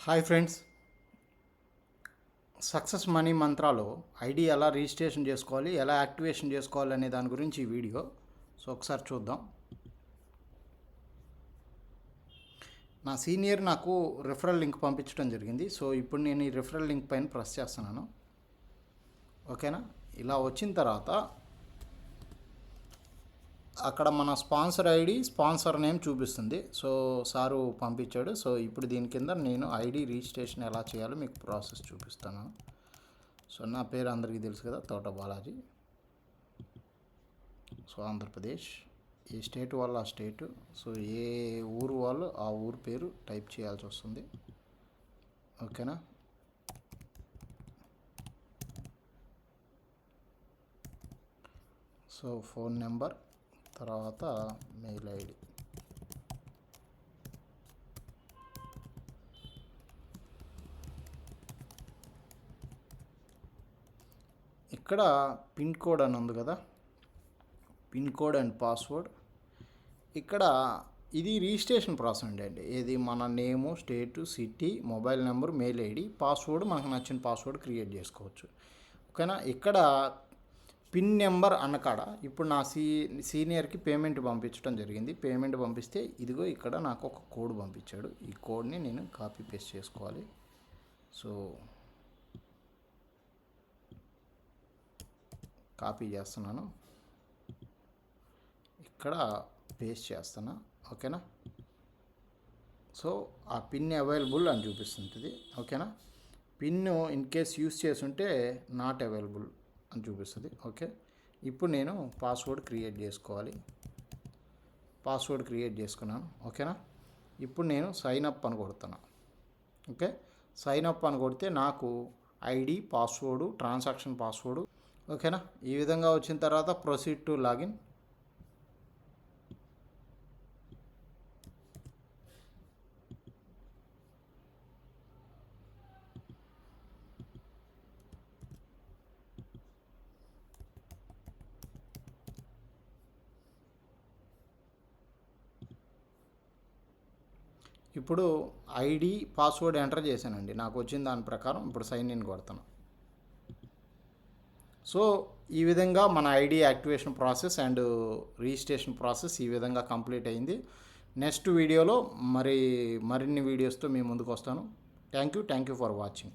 Hi friends, success money మంత్రాలో ID ఎలా registration చేసుకోవాలి, ఎలా యాక్టివేషన్ చేసుకోవాలి అనే దాని గురించి ఈ వీడియో. సో ఒకసారి చూద్దాం. నా సీనియర్ నాకు రిఫరల్ లింక్ పంపించడం జరిగింది. సో ఇప్పుడు నేను ఈ రిఫరల్ లింక్ పైన ప్రెస్ చేస్తున్నాను. ఓకేనా? ఇలా వచ్చిన తర్వాత అక్కడ మన స్పాన్సర్ ఐడి, స్పాన్సర్ నేమ్ చూపిస్తుంది. సో సారు పంపించాడు. సో ఇప్పుడు దీని కింద నేను ఐడి రిజిస్ట్రేషన్ ఎలా చేయాలో మీకు ప్రాసెస్ చూపిస్తాను. సో నా పేరు అందరికీ తెలుసు కదా, తోట బాలాజీ. సో ఆంధ్రప్రదేశ్, ఏ స్టేట్ వాళ్ళు ఆ స్టేటు, సో ఏ ఊరు వాళ్ళు ఆ ఊరు పేరు టైప్ చేయాల్సి వస్తుంది. ఓకేనా? సో ఫోన్ నెంబర్, తర్వాత మెయిల్ ఐడి. ఇక్కడ పిన్ కోడ్ అని ఉంది కదా, పిన్ కోడ్ అండ్ పాస్వర్డ్. ఇక్కడ ఇది రిజిస్ట్రేషన్ ప్రాసెస్ అండి. ఇది మన name, state, city, mobile number, mail ID, password మనకు నచ్చిన పాస్వర్డ్ క్రియేట్ చేసుకోవచ్చు. ఓకేనా? ఇక్కడ పిన్ నెంబర్ అన్నకాడ ఇప్పుడు నా సీనియర్కి పేమెంట్ పంపించడం జరిగింది. పేమెంట్ పంపిస్తే ఇదిగో ఇక్కడ నాకు ఒక కోడ్ పంపించాడు. ఈ కోడ్ని నేను కాపీ పేస్ట్ చేసుకోవాలి. సో కాపీ చేస్తున్నాను, ఇక్కడ పేస్ట్ చేస్తున్నా. ఓకేనా? సో ఆ పిన్ అవైలబుల్ అని చూపిస్తుంటుంది. ఓకేనా? పిన్ ఇన్ కేస్ యూస్ చేస్తుంటే నాట్ అవైలబుల్ అని చూపిస్తుంది. ఓకే, ఇప్పుడు నేను పాస్వర్డ్ క్రియేట్ చేసుకోవాలి. పాస్వర్డ్ క్రియేట్ చేసుకున్నాను. ఓకేనా? ఇప్పుడు నేను సైన్ అప్ అని కొడుతున్నా. ఓకే, సైన్ అప్ అని కొడితే నాకు ఐడి, పాస్వర్డు, ట్రాన్సాక్షన్ పాస్వర్డు. ఓకేనా? ఈ విధంగా వచ్చిన తర్వాత ప్రొసీడ్ టు లాగిన్. ఇప్పుడు ఐడి, పాస్వర్డ్ ఎంటర్ చేశానండి. నాకు వచ్చిన దాని ప్రకారం ఇప్పుడు సైన్ ఇన్ కొడతాను. సో ఈ విధంగా మన ID activation process and registration process ఈ విధంగా కంప్లీట్ అయింది. నెక్స్ట్ వీడియోలో మరిన్ని వీడియోస్తో మీ ముందుకు వస్తాను. Thank you for watching.